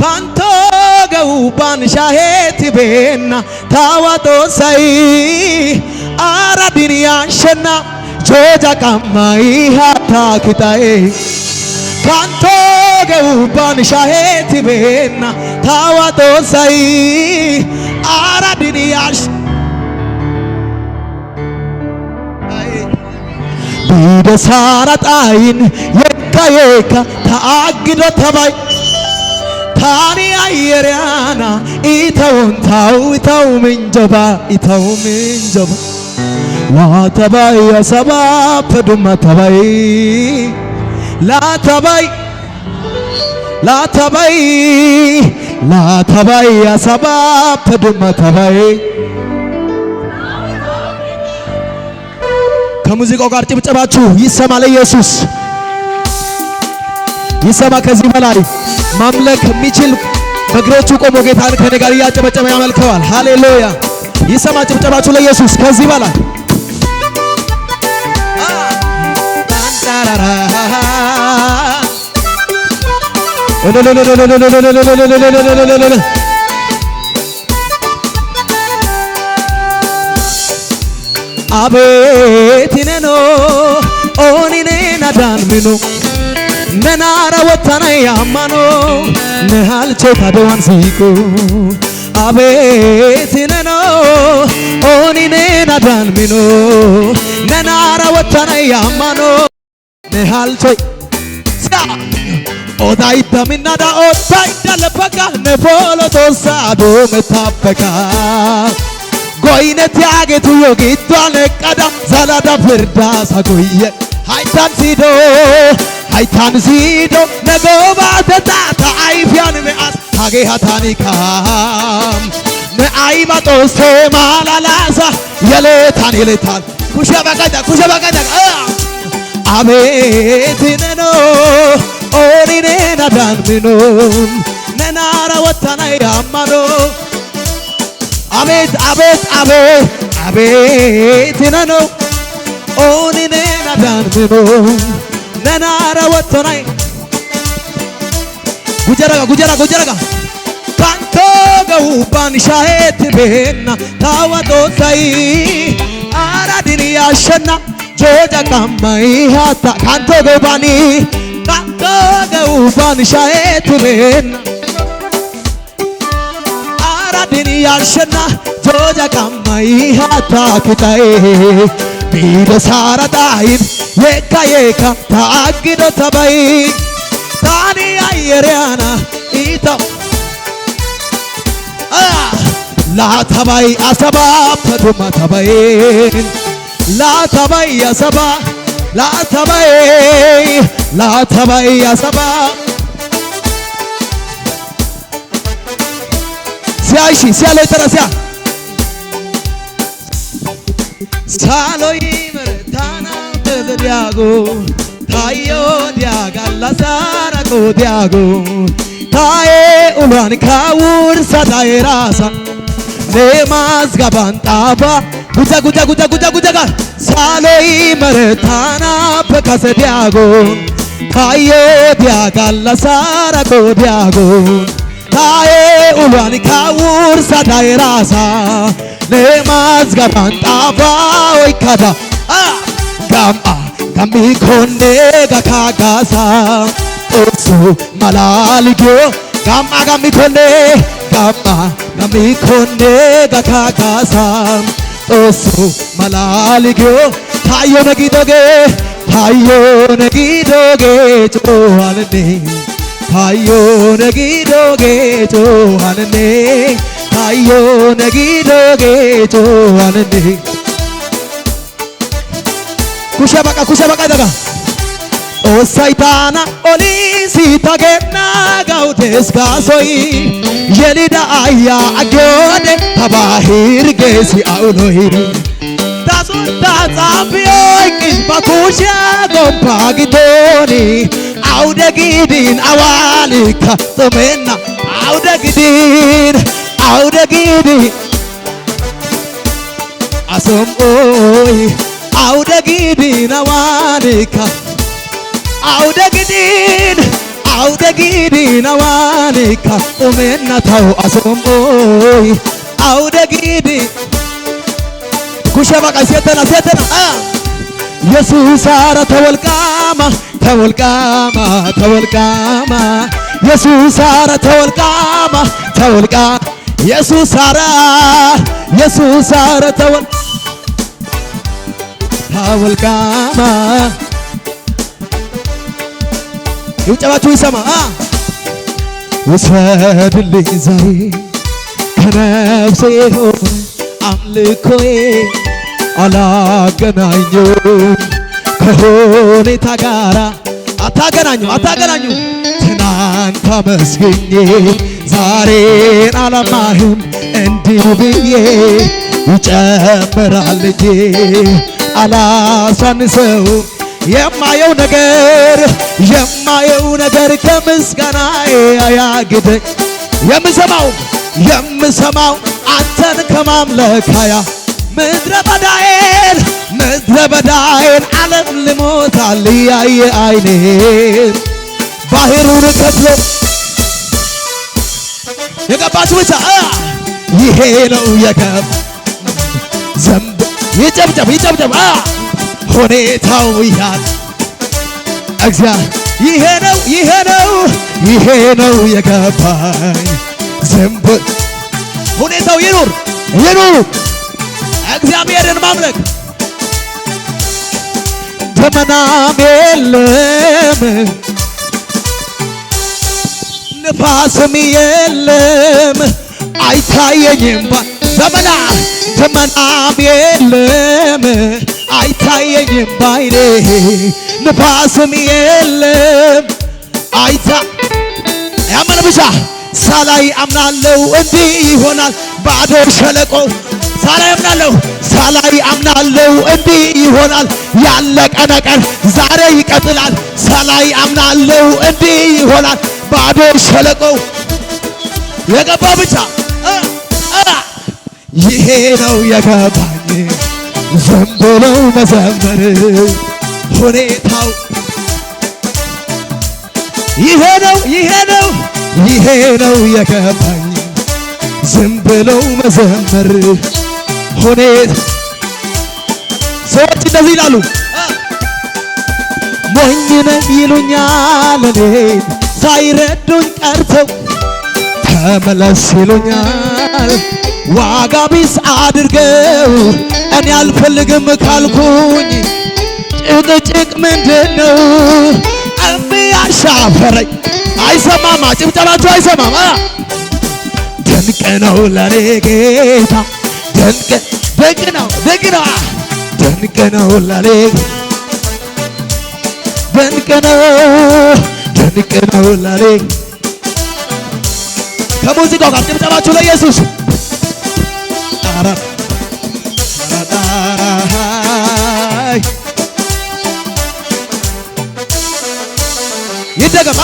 kanto gauban shaheti benna tawato sai aradini ashna joja kamai hata kitae kanto gauban shaheti benna tawato sai aradini ashna bidesarat ayin yeka yeka taagiro tabay tani ayeriana itawon tau minjoba la tabay sabab duma tabay la tabay sabab duma tabay ከሙዚቃው ጋር ጭብጨባችሁ ይሰማ ለኢየሱስ ይሰማ። ከዚህ በላይ ማምለክ የሚችል በእግሮቹ ቆሞ ጌታን ከኔ ጋር እያጨበጨበ ያመልከዋል። ሃሌሉያ! ይሰማ ጭብጨባችሁ ለኢየሱስ ከዚህ በላይ አቤት ነኖ ኦኒኔ ናዳን ሚኑ ነናራ ወታና ያማኖ ነሃልቾ ታደዋን ሲቁ አቤት ነኖ ኦኒኔ ናዳን ሚኑ ነናራ ወታና ያማኖ ነሃልቾ ሳ ኦዳይታ ሚናዳ ኦዳይታ ለበካ ነፎሎ ቶሳ ዶመታበካ ጎይነት ያጌቱ yogiቷን ቀዳም ዘላዳ ፍርዳ ሳጎየ ሃይታን ሲዶ ነጎባ ተጣታ አይፊያን መአስ ታጌ ሃታኒካም ነአይማጦስ ማላላሳ የሌታን ኩሸ በቀዳ አቤት ነኖ ኦሪኔ ናዳን ሚኑ ነናራ ወታና ያማኖ አቤት ነኖ ኦኒኔ ናዳን ሚኑ ነናራ ወታናይ ጉጀረጋ ካንቶ ገውባን ሻሄት ቤና ታዋጦ ሳይ አራዲን ያሸና ጆጃ ካማይ ሃታ ካንቶ ገውባን ሻሄት ቤና አራዲን ያሸና ጆጃ ካማይ ሃታ ክታዬ ቢደሳራዳይን የካ ታግዶ ተባይ ታኒ አየሪያና ኢታው ላተባይ አሰባ ፈዱማ ተባይን ላተባይ አሰባ ላተባይ አሰባ ሲያለው ተረሲያ ሳሎይ መረታና በዲያጎ ታዮ ዲያጋላ ሳራቆ ዲያጎ ታዬ ኡሏን ካውር ሳዳይ ራሳ ለማዝ ጋባንጣባ ጉጃ ሳሎይ መረታና በካሰ ዲያጎ ታዮ ዲያጋላ ሳራቆ ዲያጎ ታዬ ኡሏን ካውር ሳዳይ ራሳ ለማዝ ጋባንጣባ ወይካዳ ጋሚኮኔ ጋካጋሳ ኦሱ ማላልጆ ጋሚኮኔ ጋካጋሳ ኦሱ ማላልጆ ታዮ ነጊዶጌ ጮሃንኔ ታዮ ነጊዶጌ ጮሃንኔ ታዮ ነጊዶጌ ጮሃንኔ ኩሸ በቃ ደጋ ኦሳይታና ኦሊሲ ታገና ጋውቴስ ጋሶይ የሊዳ አያ አጎደ ተባሂር ጌሲ አውሎይ ታሶታ ጻፊዮይ ባኩሻ ጎምፓጊቶኒ አውደጊዲን አዋሊካ ጾሜና አውደጊዲን አሶምኦይ አውደጊዲን አዋሊካ አውደጊዲ ነዋኒካ ኡሜናታው አሶምቦይ አውደጊዲ ኩሸባቃ ሴተና ኢየሱስ አረ ተወልቃማ ኢየሱስ አረ ተወልቃማ ኢየሱስ አረ ተወልቃማ ይውጨባችሁ ይሰማ ውሰድልኝ ዛሬ ከነፍሴ ሆነ አምልኮዬ አላገናኘውም ከሁኔታ ጋራ አታገናኙ ትናንት አመስግኜ ዛሬን አላማህም እንዲሁ ብዬ ይጨምራል እንጂ አላሳንሰው የማየው ነገር ከምስጋናዬ አያግደኝ የምሰማው አንተን ከማምለካያ ምድረ በዳዬን ዓለም ልሞታል ያየ አይኔን ባህሩን ከፍሎ የገባችሁ ብቻ ይሄ ነው የገብ ዘንብ ይጨብጨብ ሁኔታው ያል ይሄ ነው የገባኝ ዘንብ ሁኔታው ይኑር እግዚአብሔርን ማምለክ ደመናም የለም ንፋስም የለም አይታየኝም ደመናም የለም አይታየኝም ባይኔ ንፋስም የለም ያመነ ብቻ ሳላይ አምናለው እንዲህ ይሆናል ባዶ ሸለቆ ሳላይ አምናለው እንዲህ ይሆናል ያለቀ ነገር ዛሬ ይቀጥላል ሳላይ አምናለው እንዲህ ይሆናል ባዶ ሸለቆ የገባ ብቻ ይሄ ነው የገባኝ ዝም ብሎ መዘመር ሁኔታው ይሄ ነው የገባኝ ዝም ብሎ መዘመር ሁኔታ ሰዎች እንደዚህ ይላሉ ሞኝ ነህ ይሉኛል እኔን ሳይረዱኝ ቀርተው ተመለስ ይሉኛል ዋጋ ቢስ አድርገው እኔ አልፈልግም ካልኩኝ ጭቅጭቅ ምንድነው እምቢ አሻፈረኝ አይሰማማ ጭብጨባችሁ አይሰማማ ድንቅ ነው ለኔ ጌታ ድንቅ ነው ለኔ ድንቅ ነው ለኔ ከሙዚቃው ጋር ጭብጨባችሁ ለኢየሱስ ይደገማ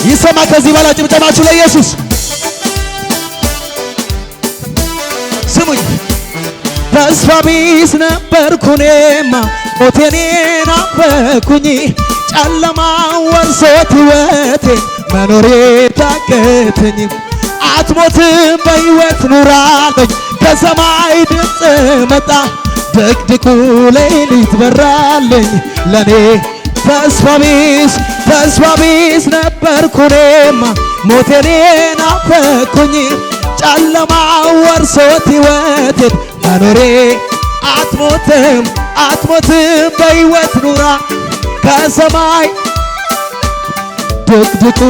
ይሰማ ከዚህ በኋላ ጭብጨባችሁ ለኢየሱስ ስሙኝ ተስፋ ቢስ ነበርኩ እኔማ ሞቴን ናፈኩኝ ጨለማ ወርሶት ሕይወቴን መኖሬ ታከተኝ አትሞትም በሕይወት ኑራለኝ ከሰማይ ድምፅ መጣ ድቅድቁ ሌሊት በራለኝ ለኔ ተስፋ ቢስ ነበርኩ እኔማ ሞቴን ናፈኩኝ ጨለማ ወርሶት ሕይወቴን መኖሬ አትሞትም በሕይወት ኑራ ከሰማይ ድቅድቁ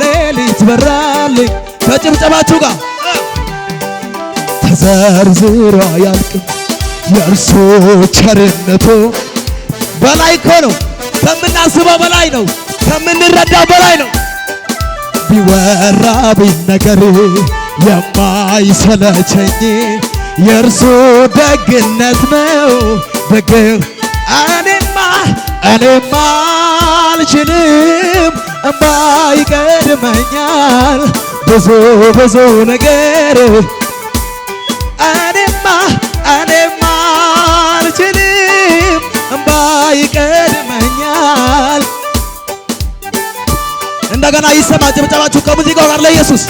ሌሊት በራልኝ ከጭብጨባችሁ ጋር ተዘርዝሮ አያልቅም የእርሱ ቸርነቱ በላይ እኮ ነው ከምናስበው በላይ ነው ከምንረዳው በላይ ነው ቢወራ ቢነገር የማይሰለቸኝ የእርሱ ደግነት ነው እኔማ አልችልም እምባ ይቀድመኛል ብዙ ነገር እኔማ አልችልም እምባ ይቀድመኛል እንደገና ይሰማ ጭብጨባችሁ ከሙዚቃው ጋር ለኢየሱስ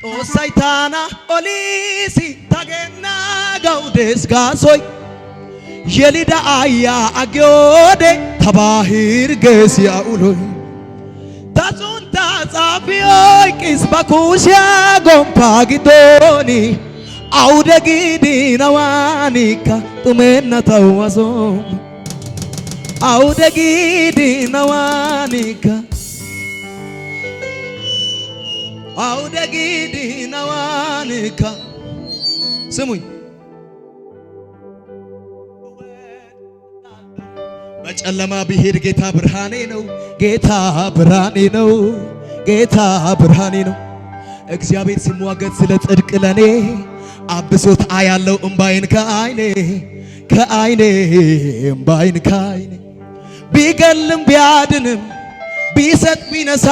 Osaitana olisi tagena gaudes gasoy Yelida aya agyode tabahir gesia uloy Tazunta zabioy kisbakusya gompagidoni Aude gidina wanika tumenna tawazom Aude gidina wanika አውደጊ ዲናዋንካ ስሙኝ በጨለማ ብሄድ ጌታ ብርሃኔ ነው ጌታ ብርሃኔ ነው ጌታ ብርሃኔ ነው እግዚአብሔር ሲሟገት ስለ ጽድቅ ለኔ አብሶት አያለው እምባይን ከአይኔ እምባይን ከአይኔ ቢገልም ቢያድንም ቢሰጥ ቢነሳ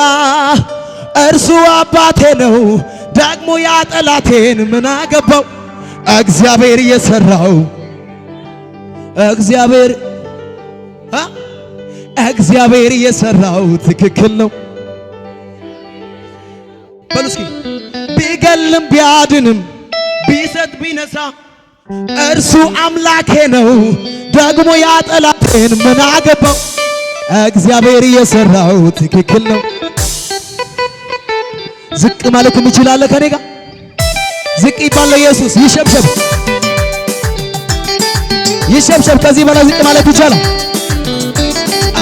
እርሱ አባቴ ነው ደግሞ ያጠላቴን ምን አገባው እግዚአብሔር የሰራው እግዚአብሔር የሰራው ትክክል ነው በሉስኪ ቢገልም ቢያድንም ቢሰጥ ቢነሳ እርሱ አምላኬ ነው ደግሞ ያጠላቴን ምን አገባው እግዚአብሔር የሰራው ትክክል ነው ዝቅ ማለት ይችላል ከኔ ጋር ዝቅ ይባል ኢየሱስ ይሸብሸብ ከዚህ በላይ ዝቅ ማለት ይችላል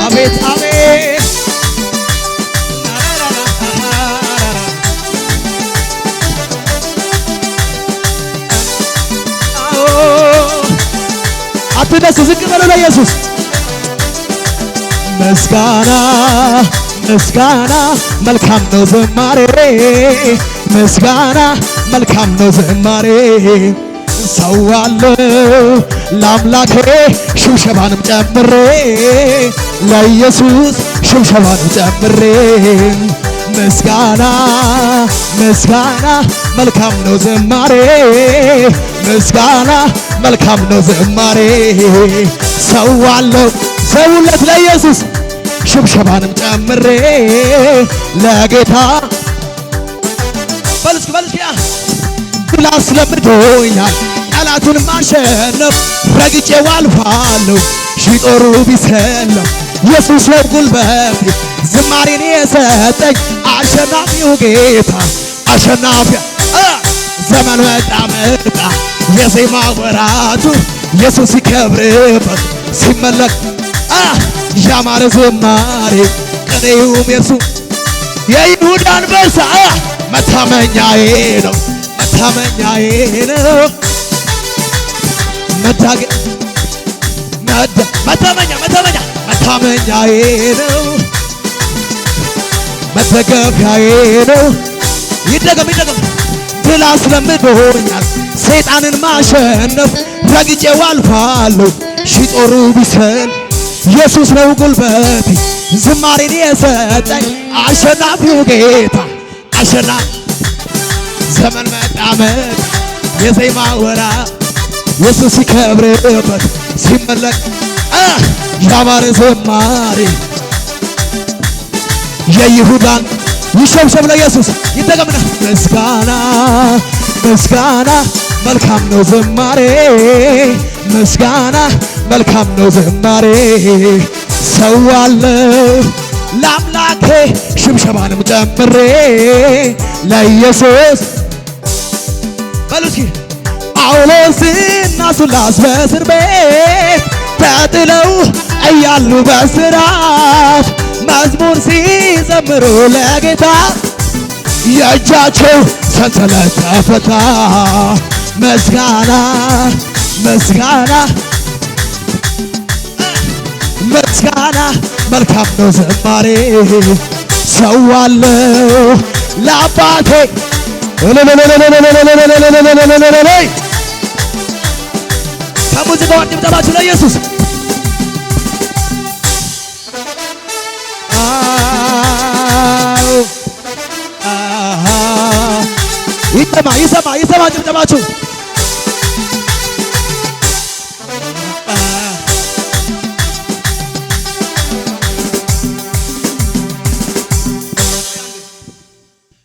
አቤት አቤት አትደስ ዝቅ በለው ለኢየሱስ ምስጋና መልካም ነው ዝማሬ ምስጋና መልካም ነው ዝማሬ ሰዋለው ለአምላኬ ሽብሸባንም ጨምሬ ለኢየሱስ ሽብሸባንም ጨምሬ ምስጋና መልካም ነው ዝማሬ ምስጋና መልካም ነው ዝማሬ ሰዋለው ሰውለት ለኢየሱስ ሽብሸባንም ጨምሬ ለጌታ በልስኪያ ብላስ ለምዶኛል ጠላቱን ማሸነፍ ረግጬው አልፋለሁ ሺጦሩ ቢሰለም ኢየሱስ ነው ጉልበቴ ዝማሬን የሰጠኝ አሸናፊው ጌታ አሸናፊ ዘመን መጣ የዜማ ወራቱ ኢየሱስ ሲከብርበት ሲመለክ ያማረ ዝማሬ ቅኔውም የርሱ የይሁዳ አንበሳ መታመኛዬ ነው መታመኛዬ ነው መደገፊያዬ ነው ይደገም ድል አስለምዶኛል ሰይጣንን ማሸነፍ ረግጬው አልፋለሁ ሺጦሩ ቢሰል ኢየሱስ ነው ጉልበቴ ዝማሬን የሰጠኝ አሸናፊው ጌታ አሸናፊ ዘመን መጣመጥ የዜማ ወራት ኢየሱስ ሲከብርበት ሲመለክ ያማረ ዝማሬ የይሁዳን ይሸብሸብ ለኢየሱስ ይደገምና ምስጋና መልካም ነው ዝማሬ ምስጋና መልካም ነው ዝማሬ ሰዋለው ለአምላኬ ሽብሸባንም ጨምሬ ለኢየሱስ በሉስኪ ጳውሎስና ሲላስ በእስር ቤት ተጥለው እያሉ በእስራት መዝሙር ሲዘምሩ ለጌታ የእጃቸው ሰንሰለት ተፈታ ምስጋና መልካም ነው ዝማሬ ሰዋለው ለአባቴ ከሙዚቃው ጭብጨባችሁ ለኢየሱስ ይሰማ ጭብጨባችሁ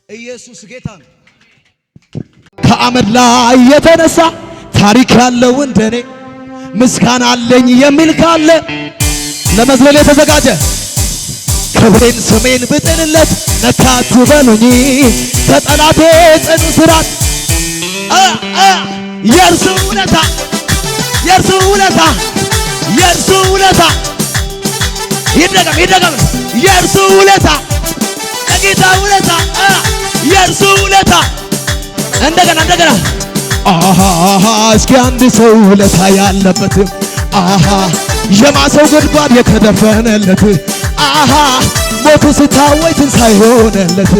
ኢየሱስ ጌታ ነው። ከአመድ ላይ የተነሳ ታሪክ ያለው እንደኔ ምስጋና አለኝ የሚል ካለ ለመዝለል የተዘጋጀ ክብሬን ስሜን ብጥልለት ነካት በሉኝ ከጠላቴ ጽኑ ስራት የእርሱ ውለታ የእርሱ ውለታ የእርሱ ውለታ ይደገም የእርሱ ውለታ የጌታ ውለታ የእርሱ ውለታ እንደገና እስኪ አንድ ሰው ውለታ ያለበት የማሰው ጉድጓድ የተደፈነለት ሞቱ ሲታወይ ትንሣኤ ሆነለት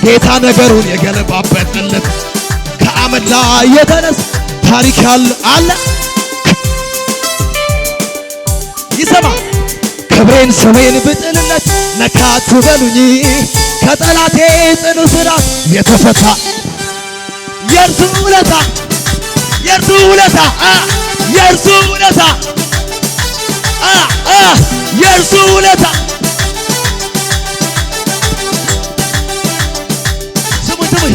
ጌታ ነገሩን የገለባበጠለት ከአመድ ላይ የተነሳ ታሪክ አለ ይሰማ ክብሬን ስሜን ብጥልለት ነካት በሉኝ ከጠላቴ ጽኑ ስራት የተፈታ የእርሱ ውለታ የእርሱ ውለታ የእርሱ ውለታ የእርሱ ውለታ ስሙኝ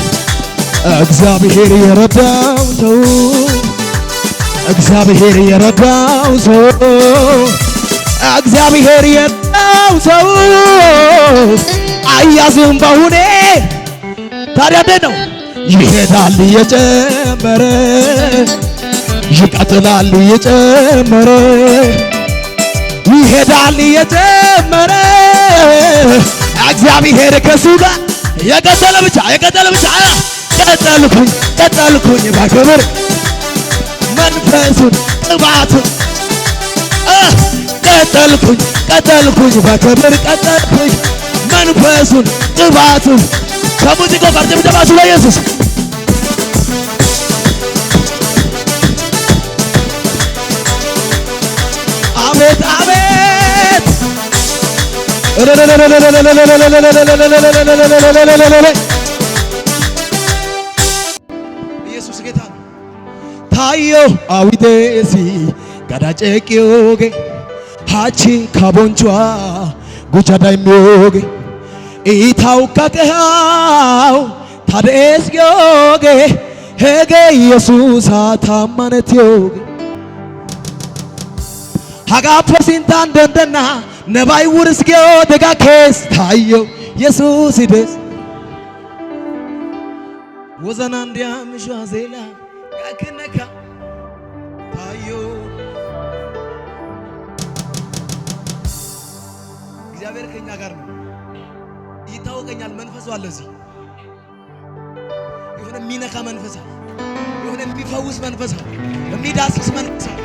እግዚአብሔር የረዳው ሰው እግዚአብሔር የረዳው ሰው እግዚአብሔር የረዳው ሰው አያዝም በሁኔ ታዲያ እንዴት ነው ይሄዳል እየጨመረ ይቀጥላል እየጨመረ ይሄዳል እየጨመረ እግዚአብሔር ከሱ ጋር የቀጠለ ብቻ ቀጠልኩኝ በክብር መንፈሱን ቅባቱን ቀጠልኩኝ በክብር ቀጠልኩኝ መንፈሱን ቅባቱን ከሙዚቃው ጋር ጭብጨባችሁ ለኢየሱስ አቤት አቤት ኢየሱስ ጌታ ነው ታዮ አዊቴሲ ጋዳጨቂዮጌ ሃቺ ካቦንቿ ጉቻዳይሚዮጌ ኢታው ካቀሃው ታደስዮጌ ሄጌ ኢየሱስ አታማነትዮጌ ሀጋፈሲንታን ደንደና ነባይ ውርስጌዮ ደጋኬስ ታዮ ኢየሱስ ይደስ ወዘናንዲያ ምሻዜላ ያከነካ ታዮ እግዚአብሔር ከኛ ጋር ነው። ይታወቀኛል መንፈሱ አለ እዚህ የሆነ የሚነካ መንፈስ አለ፣ የሆነ የሚፈውስ መንፈስ አለ፣ የሚዳስስ መንፈስ አለ።